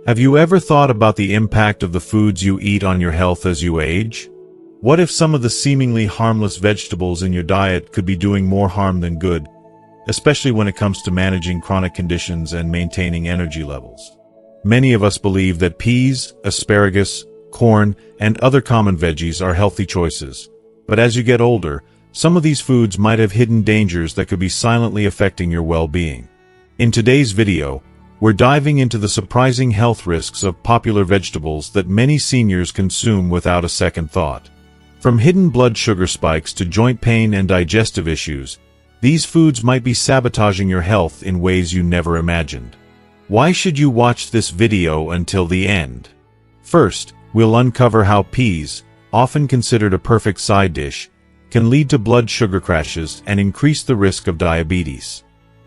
Have you ever thought about the impact of the foods you eat on your health as you age? What if some of the seemingly harmless vegetables in your diet could be doing more harm than good, especially when it comes to managing chronic conditions and maintaining energy levels? Many of us believe that peas, asparagus, corn, and other common veggies are healthy choices. But as you get older, some of these foods might have hidden dangers that could be silently affecting your well-being. In today's video, we're diving into the surprising health risks of popular vegetables that many seniors consume without a second thought. From hidden blood sugar spikes to joint pain and digestive issues, these foods might be sabotaging your health in ways you never imagined. Why should you watch this video until the end? First, we'll uncover how peas, often considered a perfect side dish, can lead to blood sugar crashes and increase the risk of diabetes.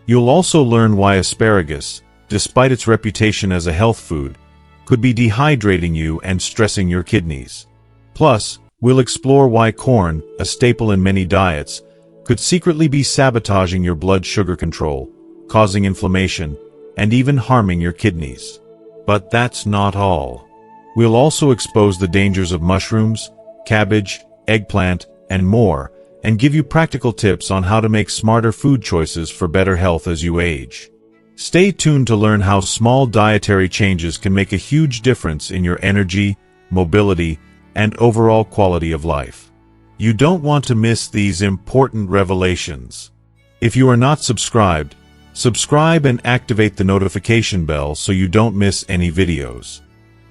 You'll also learn why asparagus, despite its reputation as a health food, could be dehydrating you and stressing your kidneys. Plus, we'll explore why corn, a staple in many diets, could secretly be sabotaging your blood sugar control, causing inflammation, and even harming your kidneys. But that's not all. We'll also expose the dangers of mushrooms, cabbage, eggplant, and more, and give you practical tips on how to make smarter food choices for better health as you age. Stay tuned to learn how small dietary changes can make a huge difference in your energy, mobility, and overall quality of life. You don't want to miss these important revelations. If you are not subscribed, subscribe and activate the notification bell so you don't miss any videos.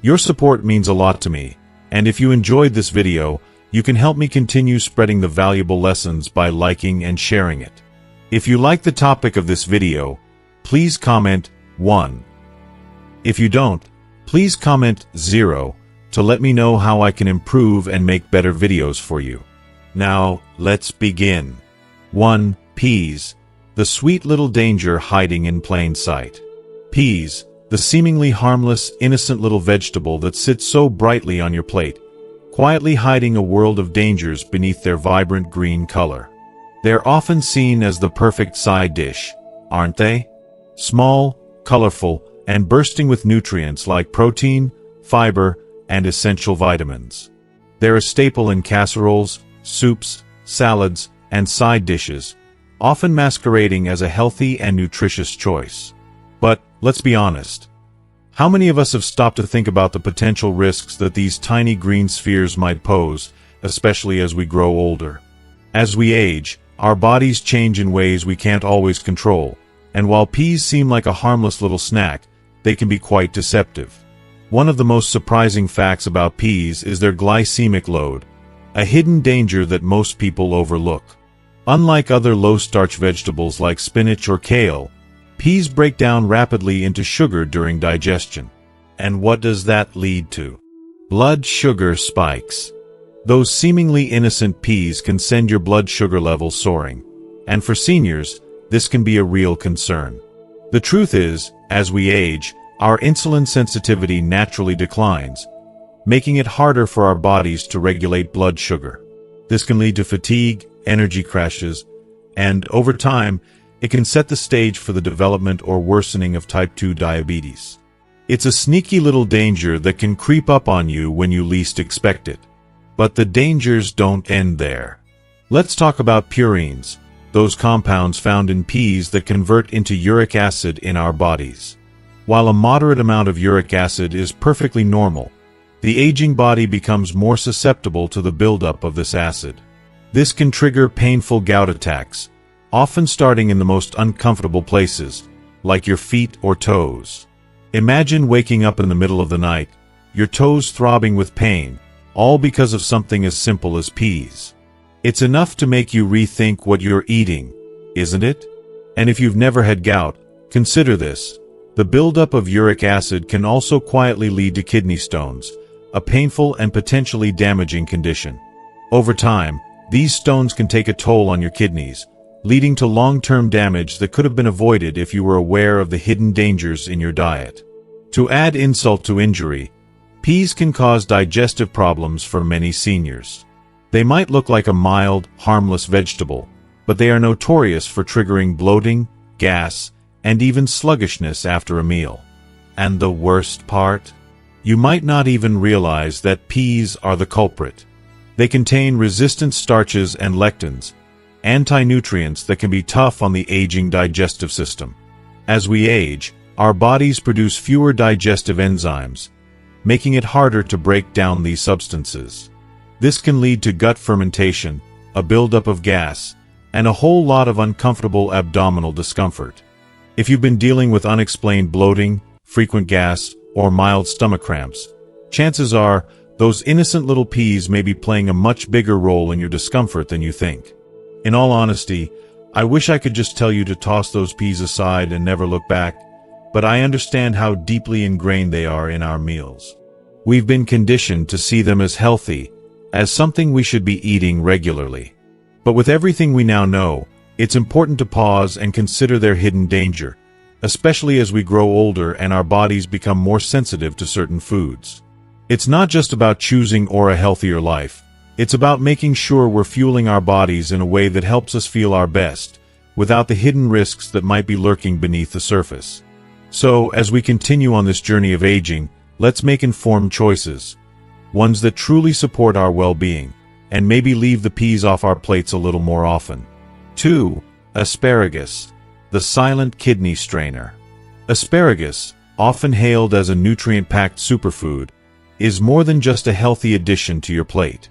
Your support means a lot to me, and if you enjoyed this video, you can help me continue spreading the valuable lessons by liking and sharing it. If you like the topic of this video, please comment 1. If you don't, please comment 0 to let me know how I can improve and make better videos for you. Now, let's begin. 1. Peas, the sweet little danger hiding in plain sight. Peas, the seemingly harmless, innocent little vegetable that sits so brightly on your plate, quietly hiding a world of dangers beneath their vibrant green color. They're often seen as the perfect side dish, aren't they? Small, colorful, and bursting with nutrients like protein, fiber, and essential vitamins. They're a staple in casseroles, soups, salads, and side dishes, often masquerading as a healthy and nutritious choice. But, let's be honest. How many of us have stopped to think about the potential risks that these tiny green spheres might pose, especially as we grow older? As we age, our bodies change in ways we can't always control, and while peas seem like a harmless little snack, they can be quite deceptive. One of the most surprising facts about peas is their glycemic load, a hidden danger that most people overlook. Unlike other low-starch vegetables like spinach or kale, peas break down rapidly into sugar during digestion. And what does that lead to? Blood sugar spikes. Those seemingly innocent peas can send your blood sugar levels soaring, and for seniors, this can be a real concern. The truth is, as we age, our insulin sensitivity naturally declines, making it harder for our bodies to regulate blood sugar. This can lead to fatigue, energy crashes, and, over time, it can set the stage for the development or worsening of type 2 diabetes. It's a sneaky little danger that can creep up on you when you least expect it. But the dangers don't end there. Let's talk about purines, those compounds found in peas that convert into uric acid in our bodies. While a moderate amount of uric acid is perfectly normal, the aging body becomes more susceptible to the buildup of this acid. This can trigger painful gout attacks, often starting in the most uncomfortable places, like your feet or toes. Imagine waking up in the middle of the night, your toes throbbing with pain, all because of something as simple as peas. It's enough to make you rethink what you're eating, isn't it? And if you've never had gout, consider this. The buildup of uric acid can also quietly lead to kidney stones, a painful and potentially damaging condition. Over time, these stones can take a toll on your kidneys, leading to long-term damage that could have been avoided if you were aware of the hidden dangers in your diet. To add insult to injury, peas can cause digestive problems for many seniors. They might look like a mild, harmless vegetable, but they are notorious for triggering bloating, gas, and even sluggishness after a meal. And the worst part? You might not even realize that peas are the culprit. They contain resistant starches and lectins, anti-nutrients that can be tough on the aging digestive system. As we age, our bodies produce fewer digestive enzymes, making it harder to break down these substances. This can lead to gut fermentation, a buildup of gas, and a whole lot of uncomfortable abdominal discomfort. If you've been dealing with unexplained bloating, frequent gas, or mild stomach cramps, chances are those innocent little peas may be playing a much bigger role in your discomfort than you think. In all honesty, I wish I could just tell you to toss those peas aside and never look back, but I understand how deeply ingrained they are in our meals. We've been conditioned to see them as healthy, as something we should be eating regularly. But with everything we now know, it's important to pause and consider their hidden danger, especially as we grow older and our bodies become more sensitive to certain foods. It's not just about choosing a healthier life. It's about making sure we're fueling our bodies in a way that helps us feel our best, without the hidden risks that might be lurking beneath the surface. So, as we continue on this journey of aging, let's make informed choices, ones that truly support our well-being, and maybe leave the peas off our plates a little more often. 2. Asparagus, the silent kidney strainer. Asparagus, often hailed as a nutrient-packed superfood, is more than just a healthy addition to your plate.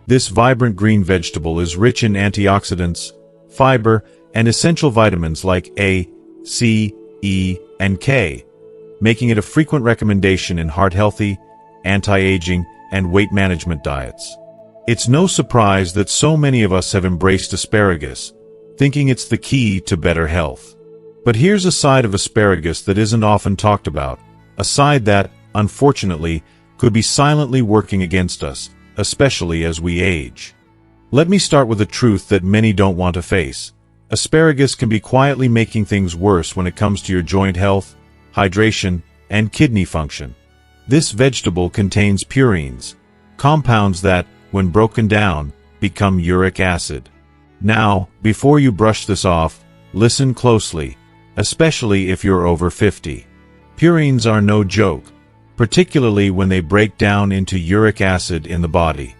This vibrant green vegetable is rich in antioxidants, fiber, and essential vitamins like A, C, E, and K, making it a frequent recommendation in heart-healthy, anti-aging, and weight management diets. It's no surprise that so many of us have embraced asparagus, thinking it's the key to better health. But here's a side of asparagus that isn't often talked about, a side that, unfortunately, could be silently working against us, especially as we age. Let me start with a truth that many don't want to face. Asparagus can be quietly making things worse when it comes to your joint health, hydration, and kidney function. This vegetable contains purines, compounds that, when broken down, become uric acid. Now, before you brush this off, listen closely, especially if you're over 50. Purines are no joke, particularly when they break down into uric acid in the body.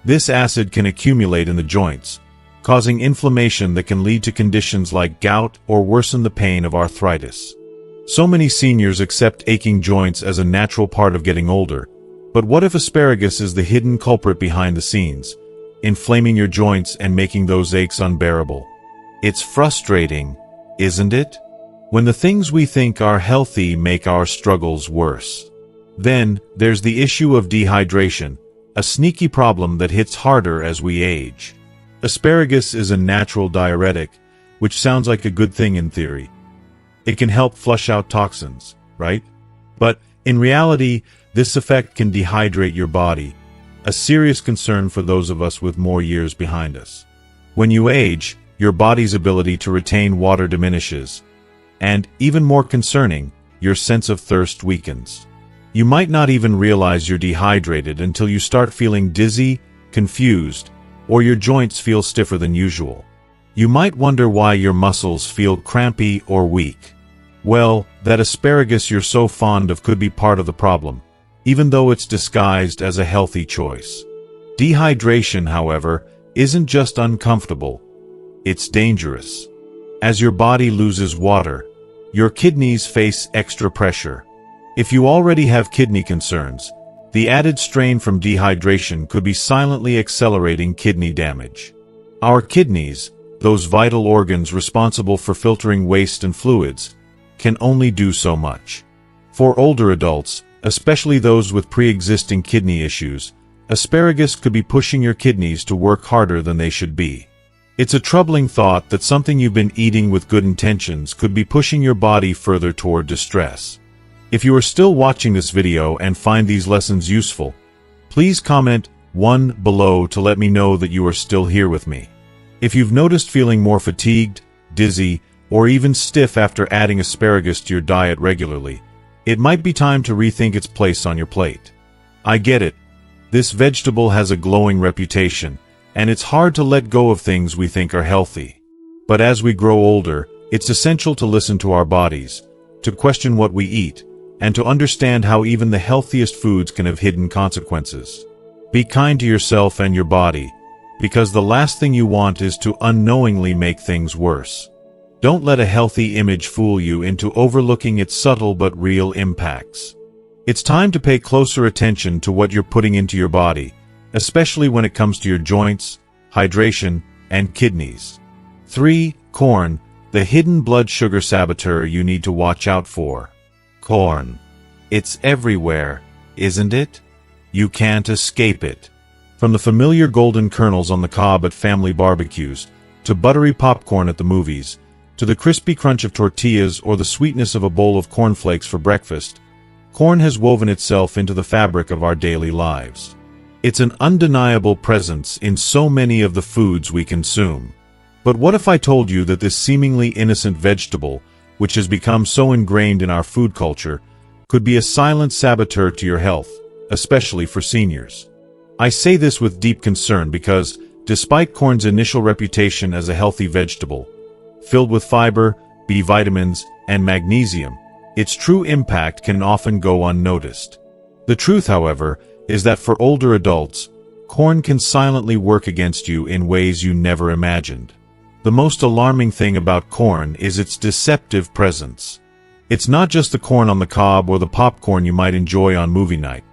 This acid can accumulate in the joints, causing inflammation that can lead to conditions like gout or worsen the pain of arthritis. So many seniors accept aching joints as a natural part of getting older, but what if asparagus is the hidden culprit behind the scenes, inflaming your joints and making those aches unbearable? It's frustrating, isn't it? When the things we think are healthy make our struggles worse. Then, there's the issue of dehydration, a sneaky problem that hits harder as we age. Asparagus is a natural diuretic, which sounds like a good thing in theory. It can help flush out toxins, right? But, in reality, this effect can dehydrate your body, a serious concern for those of us with more years behind us. When you age, your body's ability to retain water diminishes, and, even more concerning, your sense of thirst weakens. You might not even realize you're dehydrated until you start feeling dizzy, confused, or your joints feel stiffer than usual. You might wonder why your muscles feel crampy or weak. Well, that asparagus you're so fond of could be part of the problem, even though it's disguised as a healthy choice. Dehydration, however, isn't just uncomfortable, it's dangerous. As your body loses water, your kidneys face extra pressure. If you already have kidney concerns, the added strain from dehydration could be silently accelerating kidney damage. Our kidneys, those vital organs responsible for filtering waste and fluids, can only do so much. For older adults, especially those with pre-existing kidney issues, asparagus could be pushing your kidneys to work harder than they should be. It's a troubling thought that something you've been eating with good intentions could be pushing your body further toward distress. If you are still watching this video and find these lessons useful, please comment 1 below to let me know that you are still here with me. If you've noticed feeling more fatigued, dizzy, or even stiff after adding asparagus to your diet regularly, it might be time to rethink its place on your plate. I get it. This vegetable has a glowing reputation, and it's hard to let go of things we think are healthy. But as we grow older, it's essential to listen to our bodies, to question what we eat, and to understand how even the healthiest foods can have hidden consequences. Be kind to yourself and your body, because the last thing you want is to unknowingly make things worse. Don't let a healthy image fool you into overlooking its subtle but real impacts. It's time to pay closer attention to what you're putting into your body, especially when it comes to your joints, hydration, and kidneys. 3. Corn, the hidden blood sugar saboteur you need to watch out for. Corn. It's everywhere, isn't it? You can't escape it. From the familiar golden kernels on the cob at family barbecues, to buttery popcorn at the movies, to the crispy crunch of tortillas or the sweetness of a bowl of cornflakes for breakfast, corn has woven itself into the fabric of our daily lives. It's an undeniable presence in so many of the foods we consume. But what if I told you that this seemingly innocent vegetable, which has become so ingrained in our food culture, could be a silent saboteur to your health, especially for seniors? I say this with deep concern because, despite corn's initial reputation as a healthy vegetable, filled with fiber, B vitamins, and magnesium, its true impact can often go unnoticed. The truth, however, is that for older adults, corn can silently work against you in ways you never imagined. The most alarming thing about corn is its deceptive presence. It's not just the corn on the cob or the popcorn you might enjoy on movie night.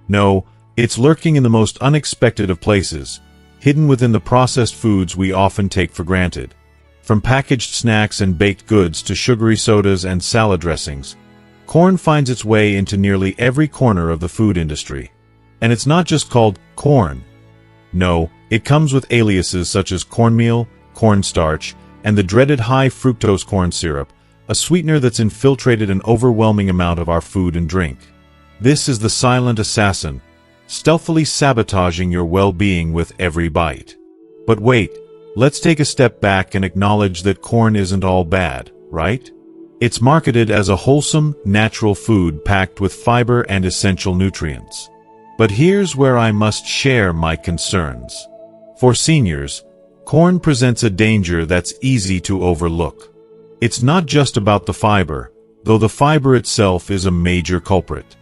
No, it's lurking in the most unexpected of places, hidden within the processed foods we often take for granted. From packaged snacks and baked goods to sugary sodas and salad dressings, corn finds its way into nearly every corner of the food industry. And it's not just called corn. No, it comes with aliases such as cornmeal, cornstarch, and the dreaded high-fructose corn syrup, a sweetener that's infiltrated an overwhelming amount of our food and drink. This is the silent assassin, stealthily sabotaging your well-being with every bite. But wait, let's take a step back and acknowledge that corn isn't all bad, right? It's marketed as a wholesome, natural food packed with fiber and essential nutrients. But here's where I must share my concerns. For seniors, corn presents a danger that's easy to overlook. It's not just about the fiber, though the fiber itself is a major culprit.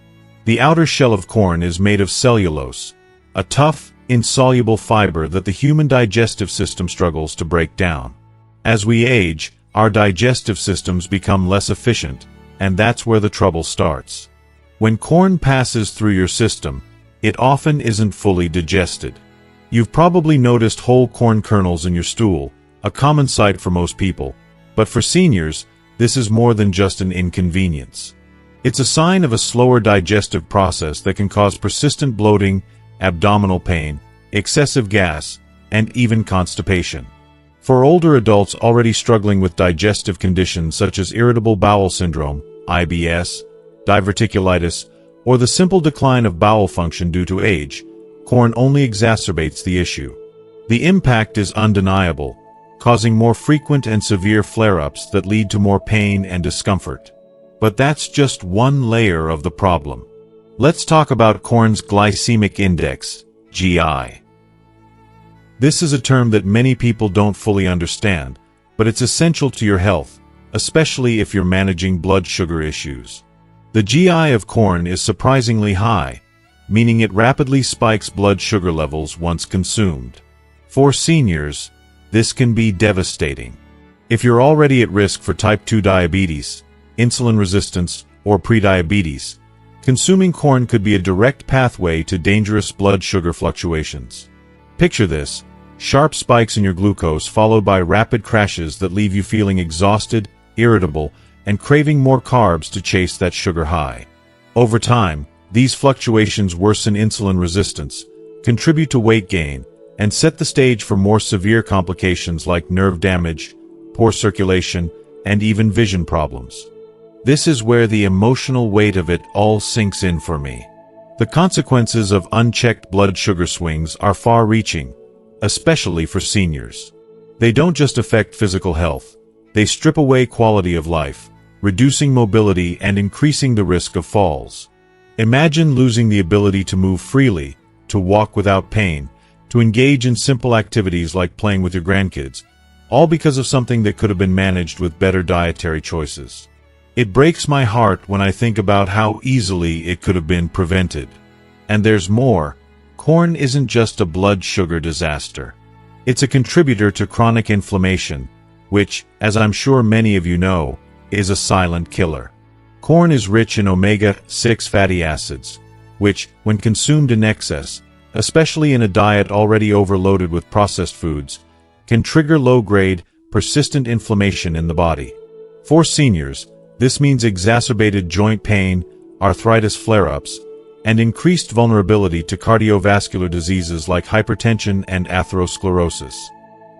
The outer shell of corn is made of cellulose, a tough, insoluble fiber that the human digestive system struggles to break down. As we age, our digestive systems become less efficient, and that's where the trouble starts. When corn passes through your system, it often isn't fully digested. You've probably noticed whole corn kernels in your stool, a common sight for most people, but for seniors, this is more than just an inconvenience. It's a sign of a slower digestive process that can cause persistent bloating, abdominal pain, excessive gas, and even constipation. For older adults already struggling with digestive conditions such as irritable bowel syndrome, IBS, diverticulitis, or the simple decline of bowel function due to age, corn only exacerbates the issue. The impact is undeniable, causing more frequent and severe flare-ups that lead to more pain and discomfort. But that's just one layer of the problem. Let's talk about corn's glycemic index, GI. This is a term that many people don't fully understand, but it's essential to your health, especially if you're managing blood sugar issues. The GI of corn is surprisingly high, meaning it rapidly spikes blood sugar levels once consumed. For seniors, this can be devastating. If you're already at risk for type 2 diabetes, insulin resistance, or prediabetes, consuming corn could be a direct pathway to dangerous blood sugar fluctuations. Picture this: sharp spikes in your glucose followed by rapid crashes that leave you feeling exhausted, irritable, and craving more carbs to chase that sugar high. Over time, these fluctuations worsen insulin resistance, contribute to weight gain, and set the stage for more severe complications like nerve damage, poor circulation, and even vision problems. This is where the emotional weight of it all sinks in for me. The consequences of unchecked blood sugar swings are far-reaching, especially for seniors. They don't just affect physical health, they strip away quality of life, reducing mobility and increasing the risk of falls. Imagine losing the ability to move freely, to walk without pain, to engage in simple activities like playing with your grandkids, all because of something that could have been managed with better dietary choices. It breaks my heart when I think about how easily it could have been prevented. And there's more. Corn isn't just a blood sugar disaster. It's a contributor to chronic inflammation, which, as I'm sure many of you know, is a silent killer. Corn is rich in omega-6 fatty acids, which, when consumed in excess, especially in a diet already overloaded with processed foods, can trigger low-grade, persistent inflammation in the body. For seniors, this means exacerbated joint pain, arthritis flare-ups, and increased vulnerability to cardiovascular diseases like hypertension and atherosclerosis.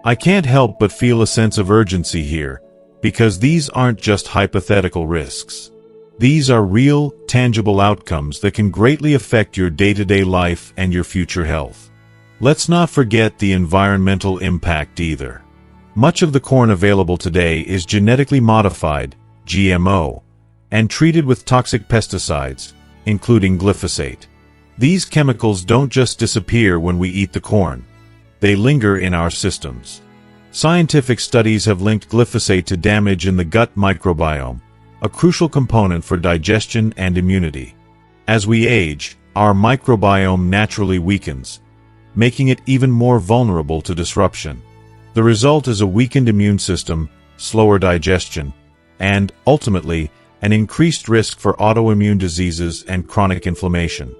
I can't help but feel a sense of urgency here, because these aren't just hypothetical risks. These are real, tangible outcomes that can greatly affect your day-to-day life and your future health. Let's not forget the environmental impact either. Much of the corn available today is genetically modified, GMO, and treated with toxic pesticides, including glyphosate. These chemicals don't just disappear when we eat the corn. They linger in our systems. Scientific studies have linked glyphosate to damage in the gut microbiome, a crucial component for digestion and immunity. As we age, our microbiome naturally weakens, making it even more vulnerable to disruption. The result is a weakened immune system, slower digestion, and, ultimately, an increased risk for autoimmune diseases and chronic inflammation.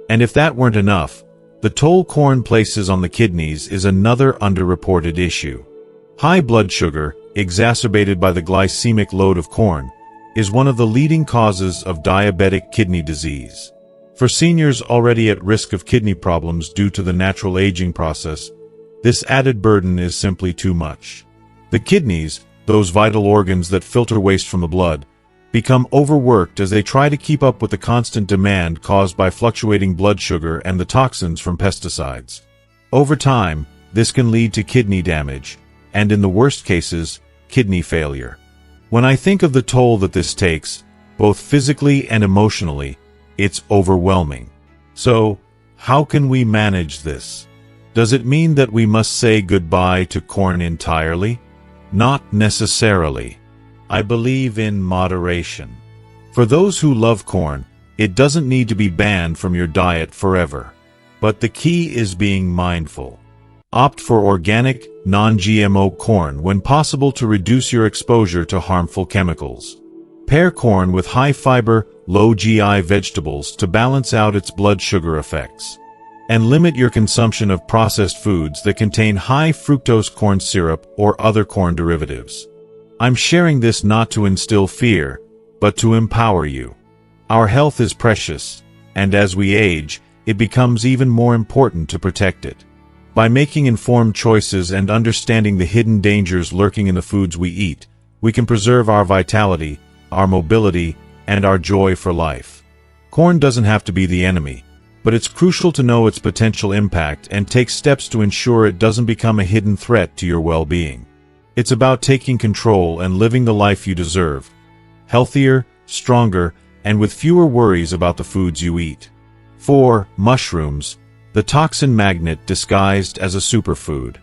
And if that weren't enough, the toll corn places on the kidneys is another underreported issue. High blood sugar, exacerbated by the glycemic load of corn, is one of the leading causes of diabetic kidney disease. For seniors already at risk of kidney problems due to the natural aging process, this added burden is simply too much. The kidneys, those vital organs that filter waste from the blood, become overworked as they try to keep up with the constant demand caused by fluctuating blood sugar and the toxins from pesticides. Over time, this can lead to kidney damage, and in the worst cases, kidney failure. When I think of the toll that this takes, both physically and emotionally, it's overwhelming. So, how can we manage this? Does it mean that we must say goodbye to corn entirely? Not necessarily. I believe in moderation. For those who love corn, it doesn't need to be banned from your diet forever. But the key is being mindful. Opt for organic, non-GMO corn when possible to reduce your exposure to harmful chemicals. Pair corn with high-fiber, low-GI vegetables to balance out its blood sugar effects. And limit your consumption of processed foods that contain high-fructose corn syrup or other corn derivatives. I'm sharing this not to instill fear, but to empower you. Our health is precious, and as we age, it becomes even more important to protect it. By making informed choices and understanding the hidden dangers lurking in the foods we eat, we can preserve our vitality, our mobility, and our joy for life. Corn doesn't have to be the enemy, but it's crucial to know its potential impact and take steps to ensure it doesn't become a hidden threat to your well-being. It's about taking control and living the life you deserve, healthier, stronger, and with fewer worries about the foods you eat. 4. Mushrooms, the toxin magnet disguised as a superfood.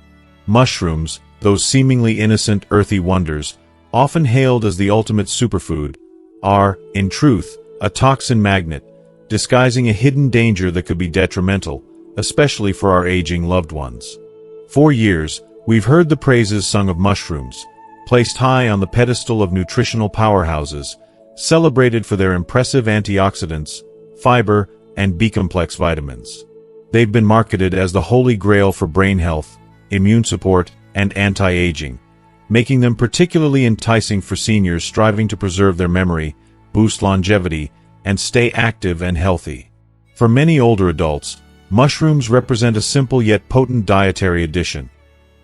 Mushrooms, those seemingly innocent earthy wonders, often hailed as the ultimate superfood, are, in truth, a toxin magnet, disguising a hidden danger that could be detrimental, especially for our aging loved ones. For years, we've heard the praises sung of mushrooms, placed high on the pedestal of nutritional powerhouses, celebrated for their impressive antioxidants, fiber, and B-complex vitamins. They've been marketed as the holy grail for brain health, immune support, and anti-aging, making them particularly enticing for seniors striving to preserve their memory, boost longevity, and stay active and healthy. For many older adults, mushrooms represent a simple yet potent dietary addition,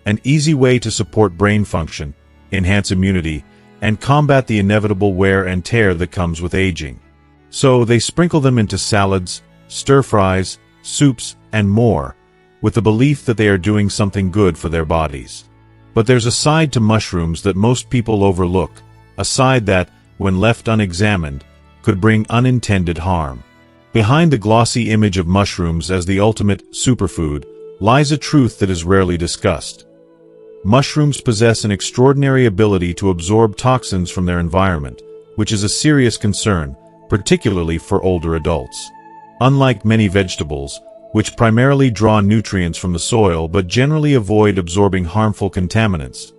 an easy way to support brain function, enhance immunity, and combat the inevitable wear and tear that comes with aging. So they sprinkle them into salads, stir-fries, soups, and more, with the belief that they are doing something good for their bodies. But there's a side to mushrooms that most people overlook, a side that, when left unexamined, could bring unintended harm. Behind the glossy image of mushrooms as the ultimate superfood lies a truth that is rarely discussed. Mushrooms possess an extraordinary ability to absorb toxins from their environment, which is a serious concern, particularly for older adults. Unlike many vegetables, which primarily draw nutrients from the soil but generally avoid absorbing harmful contaminants,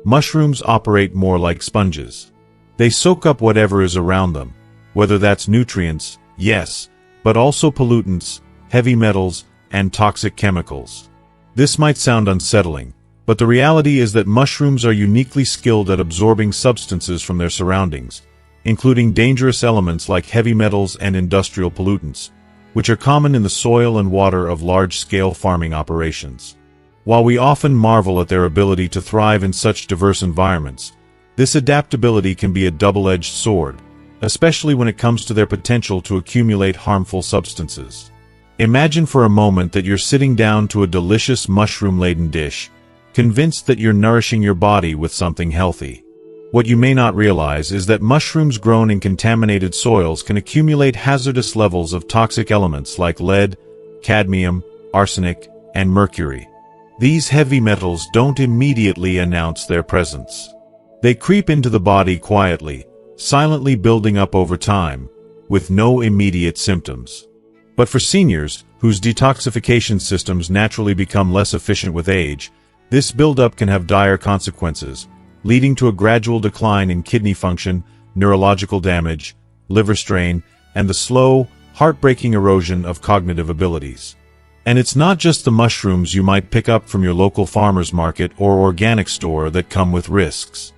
mushrooms operate more like sponges. They soak up whatever is around them, whether that's nutrients, yes, but also pollutants, heavy metals, and toxic chemicals. This might sound unsettling, but the reality is that mushrooms are uniquely skilled at absorbing substances from their surroundings, including dangerous elements like heavy metals and industrial pollutants, which are common in the soil and water of large-scale farming operations. While we often marvel at their ability to thrive in such diverse environments, this adaptability can be a double-edged sword, especially when it comes to their potential to accumulate harmful substances. Imagine for a moment that you're sitting down to a delicious mushroom-laden dish, convinced that you're nourishing your body with something healthy. What you may not realize is that mushrooms grown in contaminated soils can accumulate hazardous levels of toxic elements like lead, cadmium, arsenic, and mercury. These heavy metals don't immediately announce their presence. They creep into the body quietly, silently building up over time, with no immediate symptoms. But for seniors, whose detoxification systems naturally become less efficient with age, this buildup can have dire consequences, leading to a gradual decline in kidney function, neurological damage, liver strain, and the slow, heartbreaking erosion of cognitive abilities. And it's not just the mushrooms you might pick up from your local farmer's market or organic store that come with risks.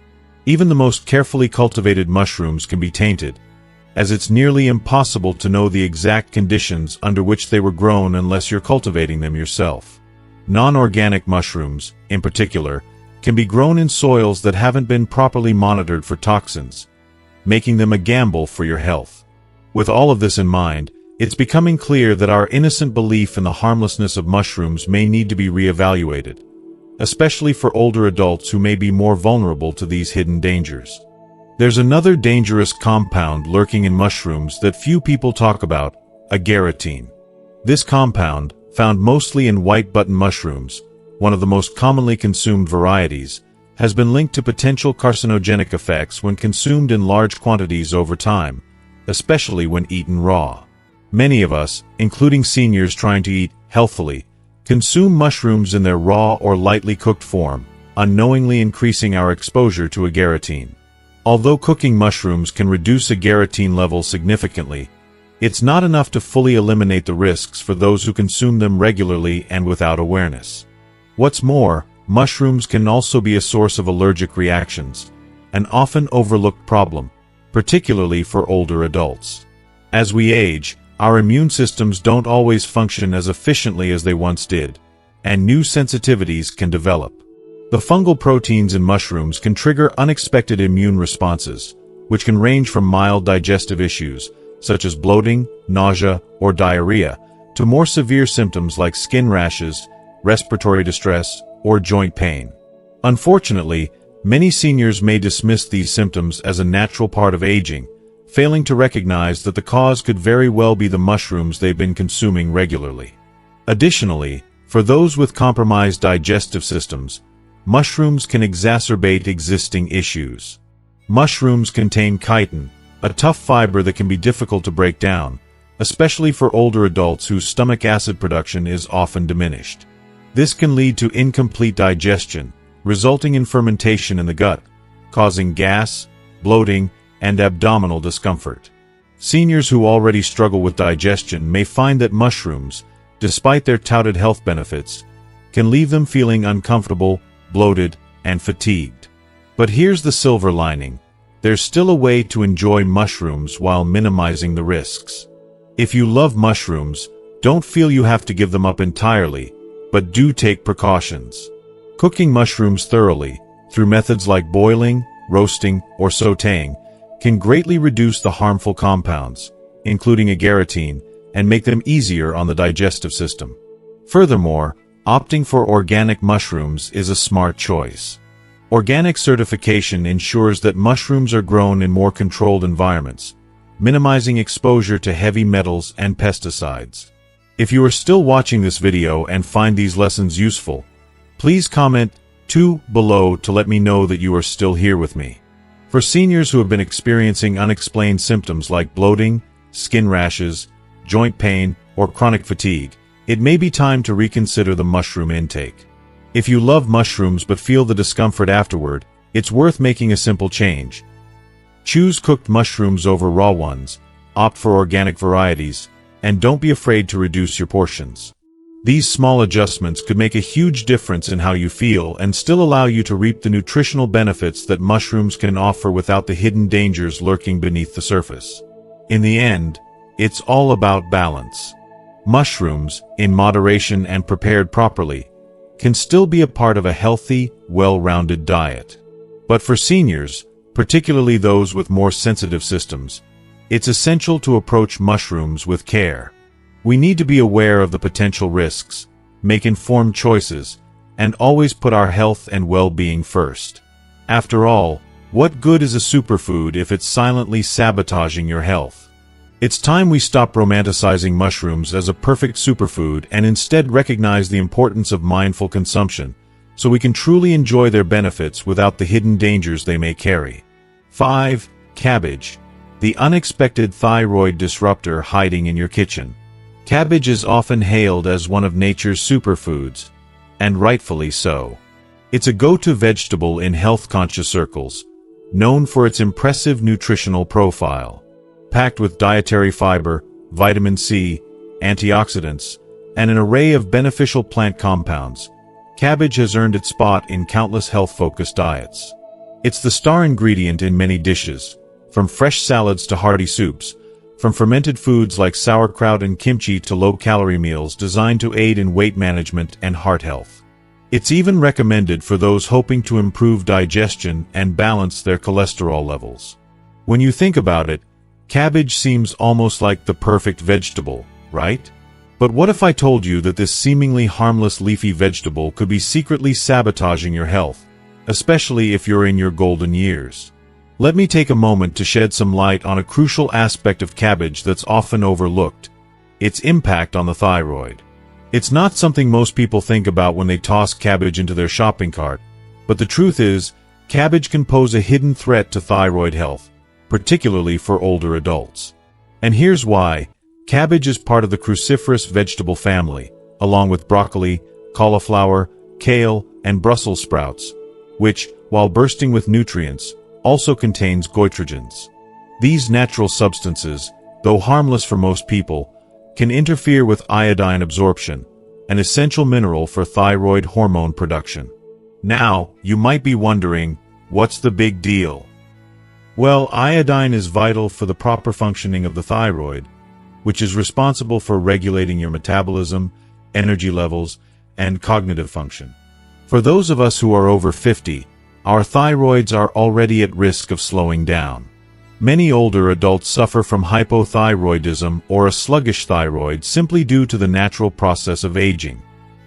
Even the most carefully cultivated mushrooms can be tainted, as it's nearly impossible to know the exact conditions under which they were grown unless you're cultivating them yourself. Non-organic mushrooms, in particular, can be grown in soils that haven't been properly monitored for toxins, making them a gamble for your health. With all of this in mind, it's becoming clear that our innocent belief in the harmlessness of mushrooms may need to be reevaluated, especially for older adults who may be more vulnerable to these hidden dangers. There's another dangerous compound lurking in mushrooms that few people talk about, agaritine. This compound, found mostly in white button mushrooms, one of the most commonly consumed varieties, has been linked to potential carcinogenic effects when consumed in large quantities over time, especially when eaten raw. Many of us, including seniors trying to eat healthily, consume mushrooms in their raw or lightly cooked form, unknowingly increasing our exposure to agaritine. Although cooking mushrooms can reduce agaritine levels significantly, it's not enough to fully eliminate the risks for those who consume them regularly and without awareness. What's more, mushrooms can also be a source of allergic reactions, an often overlooked problem, particularly for older adults. As we age, our immune systems don't always function as efficiently as they once did, and new sensitivities can develop. The fungal proteins in mushrooms can trigger unexpected immune responses, which can range from mild digestive issues, such as bloating, nausea, or diarrhea, to more severe symptoms like skin rashes, respiratory distress, or joint pain. Unfortunately, many seniors may dismiss these symptoms as a natural part of aging, failing to recognize that the cause could very well be the mushrooms they've been consuming regularly. Additionally, for those with compromised digestive systems, mushrooms can exacerbate existing issues. Mushrooms contain chitin, a tough fiber that can be difficult to break down, especially for older adults whose stomach acid production is often diminished. This can lead to incomplete digestion, resulting in fermentation in the gut, causing gas, bloating, and abdominal discomfort. Seniors who already struggle with digestion may find that mushrooms, despite their touted health benefits, can leave them feeling uncomfortable, bloated, and fatigued. But here's the silver lining. There's still a way to enjoy mushrooms while minimizing the risks. If you love mushrooms, don't feel you have to give them up entirely, but do take precautions. Cooking mushrooms thoroughly, through methods like boiling, roasting, or sautéing, can greatly reduce the harmful compounds, including agaritine, and make them easier on the digestive system. Furthermore, opting for organic mushrooms is a smart choice. Organic certification ensures that mushrooms are grown in more controlled environments, minimizing exposure to heavy metals and pesticides. If you are still watching this video and find these lessons useful, please comment 2 below to let me know that you are still here with me. For seniors who have been experiencing unexplained symptoms like bloating, skin rashes, joint pain, or chronic fatigue, it may be time to reconsider the mushroom intake. If you love mushrooms but feel the discomfort afterward, it's worth making a simple change. Choose cooked mushrooms over raw ones, opt for organic varieties, and don't be afraid to reduce your portions. These small adjustments could make a huge difference in how you feel and still allow you to reap the nutritional benefits that mushrooms can offer without the hidden dangers lurking beneath the surface. In the end, it's all about balance. Mushrooms, in moderation and prepared properly, can still be a part of a healthy, well-rounded diet. But for seniors, particularly those with more sensitive systems, it's essential to approach mushrooms with care. We need to be aware of the potential risks, make informed choices, and always put our health and well-being first. After all, what good is a superfood if it's silently sabotaging your health? It's time we stop romanticizing mushrooms as a perfect superfood and instead recognize the importance of mindful consumption, so we can truly enjoy their benefits without the hidden dangers they may carry. 5. Cabbage, the unexpected thyroid disruptor hiding in your kitchen. Cabbage is often hailed as one of nature's superfoods, and rightfully so. It's a go-to vegetable in health-conscious circles, known for its impressive nutritional profile. Packed with dietary fiber, vitamin C, antioxidants, and an array of beneficial plant compounds, cabbage has earned its spot in countless health-focused diets. It's the star ingredient in many dishes, from fresh salads to hearty soups, from fermented foods like sauerkraut and kimchi to low-calorie meals designed to aid in weight management and heart health. It's even recommended for those hoping to improve digestion and balance their cholesterol levels. When you think about it, cabbage seems almost like the perfect vegetable, right? But what if I told you that this seemingly harmless leafy vegetable could be secretly sabotaging your health, especially if you're in your golden years? Let me take a moment to shed some light on a crucial aspect of cabbage that's often overlooked: its impact on the thyroid. It's not something most people think about when they toss cabbage into their shopping cart, but the truth is, cabbage can pose a hidden threat to thyroid health, particularly for older adults. And here's why. Cabbage is part of the cruciferous vegetable family, along with broccoli, cauliflower, kale, and Brussels sprouts, which, while bursting with nutrients, also contains goitrogens. These natural substances, though harmless for most people, can interfere with iodine absorption, an essential mineral for thyroid hormone production. Now, you might be wondering, what's the big deal? Well, iodine is vital for the proper functioning of the thyroid, which is responsible for regulating your metabolism, energy levels, and cognitive function. For those of us who are over 50, our thyroids are already at risk of slowing down. Many older adults suffer from hypothyroidism or a sluggish thyroid simply due to the natural process of aging.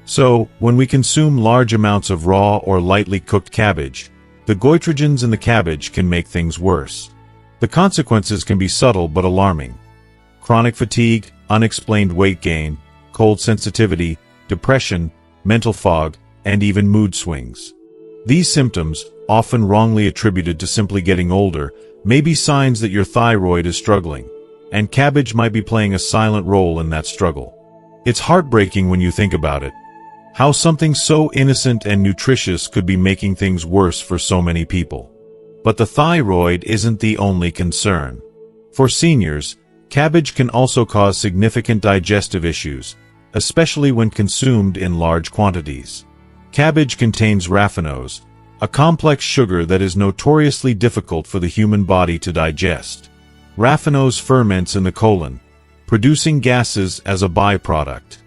So, when we consume large amounts of raw or lightly cooked cabbage, the goitrogens in the cabbage can make things worse. The consequences can be subtle but alarming. Chronic fatigue, unexplained weight gain, cold sensitivity, depression, mental fog, and even mood swings. These symptoms, often wrongly attributed to simply getting older, may be signs that your thyroid is struggling, and cabbage might be playing a silent role in that struggle. It's heartbreaking when you think about it, how something so innocent and nutritious could be making things worse for so many people. But the thyroid isn't the only concern. For seniors, cabbage can also cause significant digestive issues, especially when consumed in large quantities. Cabbage contains raffinose, a complex sugar that is notoriously difficult for the human body to digest. Raffinose ferments in the colon, producing gases as a byproduct.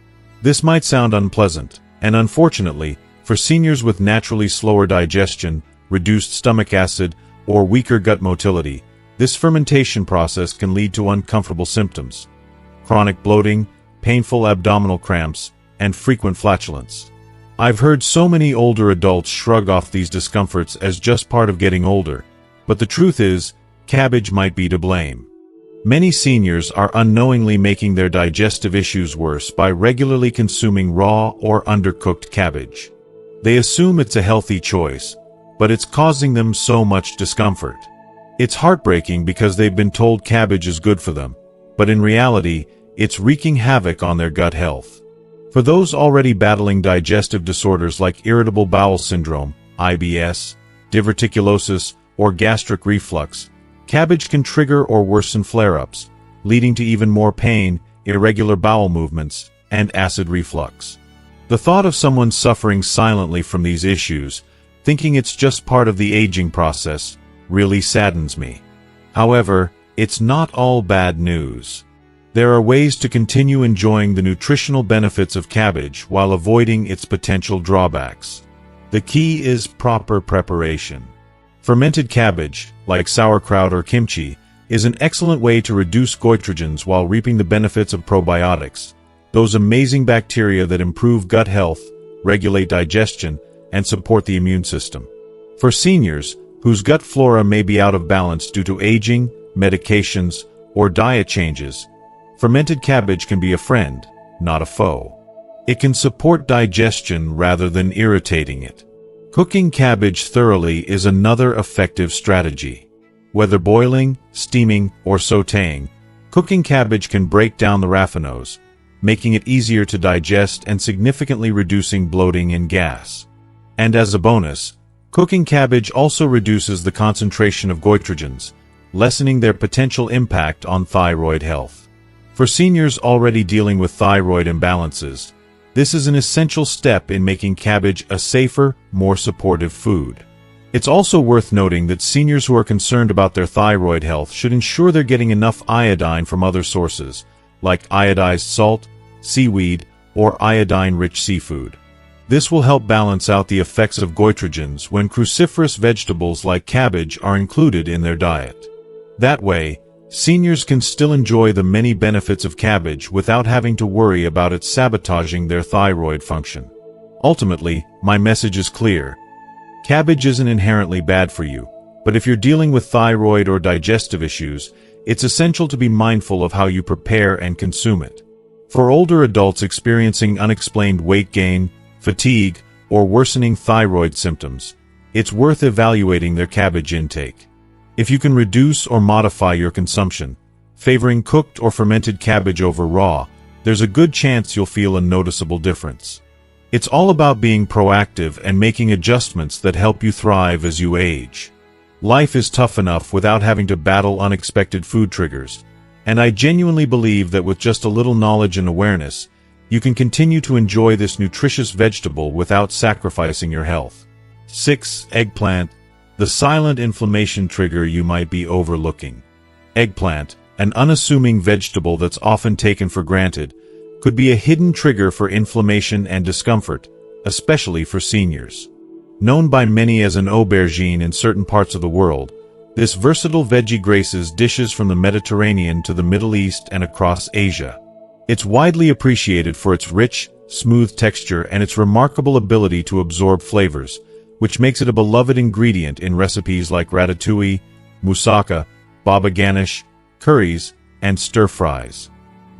This might sound unpleasant, and unfortunately, for seniors with naturally slower digestion, reduced stomach acid, or weaker gut motility, this fermentation process can lead to uncomfortable symptoms: chronic bloating, painful abdominal cramps, and frequent flatulence. I've heard so many older adults shrug off these discomforts as just part of getting older, but the truth is, cabbage might be to blame. Many seniors are unknowingly making their digestive issues worse by regularly consuming raw or undercooked cabbage. They assume it's a healthy choice, but it's causing them so much discomfort. It's heartbreaking because they've been told cabbage is good for them, but in reality, it's wreaking havoc on their gut health. For those already battling digestive disorders like irritable bowel syndrome, IBS, diverticulosis, or gastric reflux, cabbage can trigger or worsen flare-ups, leading to even more pain, irregular bowel movements, and acid reflux. The thought of someone suffering silently from these issues, thinking it's just part of the aging process, really saddens me. However, it's not all bad news. There are ways to continue enjoying the nutritional benefits of cabbage while avoiding its potential drawbacks. The key is proper preparation. Fermented cabbage, like sauerkraut or kimchi, is an excellent way to reduce goitrogens while reaping the benefits of probiotics, those amazing bacteria that improve gut health, regulate digestion, and support the immune system. For seniors, whose gut flora may be out of balance due to aging, medications, or diet changes, fermented cabbage can be a friend, not a foe. It can support digestion rather than irritating it. Cooking cabbage thoroughly is another effective strategy. Whether boiling, steaming, or sautéing, cooking cabbage can break down the raffinose, making it easier to digest and significantly reducing bloating and gas. And as a bonus, cooking cabbage also reduces the concentration of goitrogens, lessening their potential impact on thyroid health. For seniors already dealing with thyroid imbalances, this is an essential step in making cabbage a safer, more supportive food. It's also worth noting that seniors who are concerned about their thyroid health should ensure they're getting enough iodine from other sources, like iodized salt, seaweed, or iodine-rich seafood. This will help balance out the effects of goitrogens when cruciferous vegetables like cabbage are included in their diet. That way, seniors can still enjoy the many benefits of cabbage without having to worry about it sabotaging their thyroid function. Ultimately, my message is clear. Cabbage isn't inherently bad for you, but if you're dealing with thyroid or digestive issues, it's essential to be mindful of how you prepare and consume it. For older adults experiencing unexplained weight gain, fatigue, or worsening thyroid symptoms, it's worth evaluating their cabbage intake. If you can reduce or modify your consumption, favoring cooked or fermented cabbage over raw, there's a good chance you'll feel a noticeable difference. It's all about being proactive and making adjustments that help you thrive as you age. Life is tough enough without having to battle unexpected food triggers, and I genuinely believe that with just a little knowledge and awareness, you can continue to enjoy this nutritious vegetable without sacrificing your health. 6. Eggplant, the silent inflammation trigger you might be overlooking. Eggplant, an unassuming vegetable that's often taken for granted, could be a hidden trigger for inflammation and discomfort, especially for seniors. Known by many as an aubergine in certain parts of the world, this versatile veggie graces dishes from the Mediterranean to the Middle East and across Asia. It's widely appreciated for its rich, smooth texture and its remarkable ability to absorb flavors, which makes it a beloved ingredient in recipes like ratatouille, moussaka, baba ganoush, curries, and stir-fries.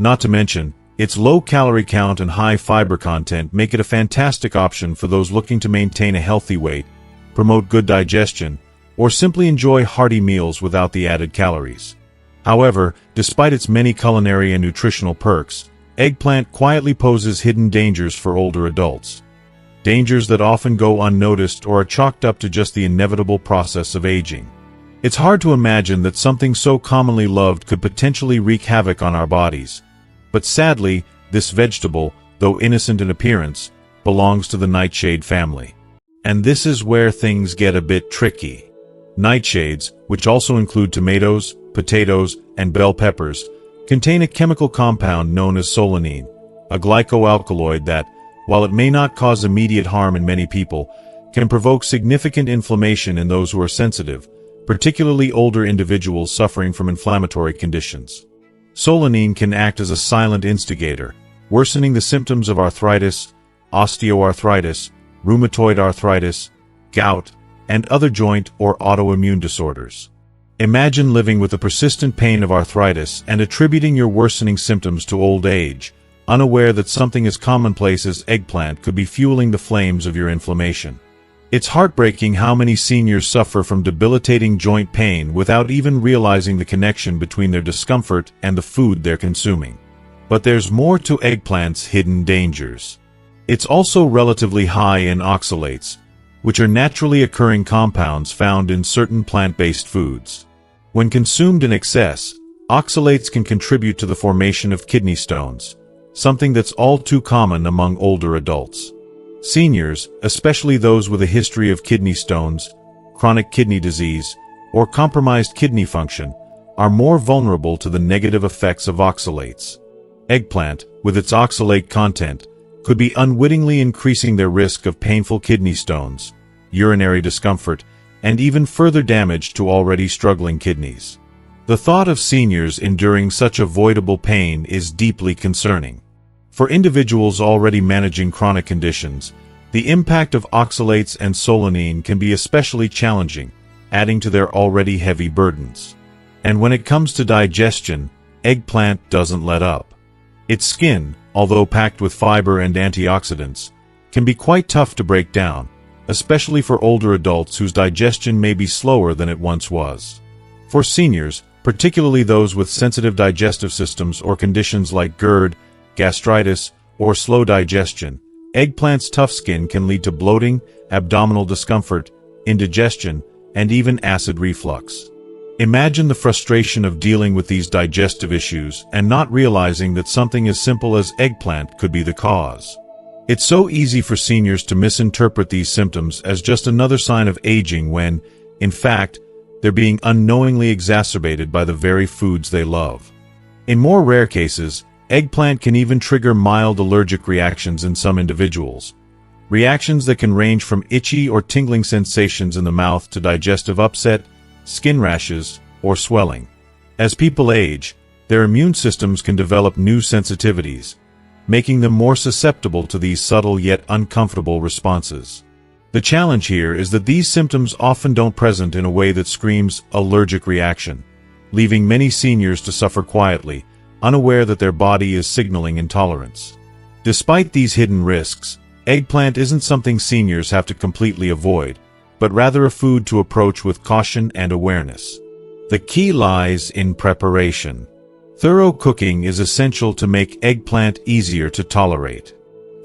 Not to mention, its low calorie count and high fiber content make it a fantastic option for those looking to maintain a healthy weight, promote good digestion, or simply enjoy hearty meals without the added calories. However, despite its many culinary and nutritional perks, eggplant quietly poses hidden dangers for older adults. Dangers that often go unnoticed or are chalked up to just the inevitable process of aging. It's hard to imagine that something so commonly loved could potentially wreak havoc on our bodies. But sadly, this vegetable, though innocent in appearance, belongs to the nightshade family. And this is where things get a bit tricky. Nightshades, which also include tomatoes, potatoes, and bell peppers, contain a chemical compound known as solanine, a glycoalkaloid that, while it may not cause immediate harm in many people, can provoke significant inflammation in those who are sensitive, particularly older individuals suffering from inflammatory conditions. Solanine can act as a silent instigator, worsening the symptoms of arthritis, osteoarthritis, rheumatoid arthritis, gout, and other joint or autoimmune disorders. Imagine living with the persistent pain of arthritis and attributing your worsening symptoms to old age, unaware that something as commonplace as eggplant could be fueling the flames of your inflammation. It's heartbreaking how many seniors suffer from debilitating joint pain without even realizing the connection between their discomfort and the food they're consuming. But there's more to eggplant's hidden dangers. It's also relatively high in oxalates, which are naturally occurring compounds found in certain plant-based foods. When consumed in excess, oxalates can contribute to the formation of kidney stones, something that's all too common among older adults. Seniors, especially those with a history of kidney stones, chronic kidney disease, or compromised kidney function, are more vulnerable to the negative effects of oxalates. Eggplant, with its oxalate content, could be unwittingly increasing their risk of painful kidney stones, urinary discomfort, and even further damage to already struggling kidneys. The thought of seniors enduring such avoidable pain is deeply concerning. For individuals already managing chronic conditions, the impact of oxalates and solanine can be especially challenging, adding to their already heavy burdens. And when it comes to digestion, eggplant doesn't let up. Its skin, although packed with fiber and antioxidants, can be quite tough to break down, especially for older adults whose digestion may be slower than it once was. For seniors, particularly those with sensitive digestive systems or conditions like GERD, gastritis, or slow digestion, eggplant's tough skin can lead to bloating, abdominal discomfort, indigestion, and even acid reflux. Imagine the frustration of dealing with these digestive issues and not realizing that something as simple as eggplant could be the cause. It's so easy for seniors to misinterpret these symptoms as just another sign of aging when, in fact, they're being unknowingly exacerbated by the very foods they love. In more rare cases, eggplant can even trigger mild allergic reactions in some individuals. Reactions that can range from itchy or tingling sensations in the mouth to digestive upset, skin rashes, or swelling. As people age, their immune systems can develop new sensitivities, making them more susceptible to these subtle yet uncomfortable responses. The challenge here is that these symptoms often don't present in a way that screams allergic reaction, leaving many seniors to suffer quietly, unaware that their body is signaling intolerance. Despite these hidden risks, eggplant isn't something seniors have to completely avoid, but rather a food to approach with caution and awareness. The key lies in preparation. Thorough cooking is essential to make eggplant easier to tolerate.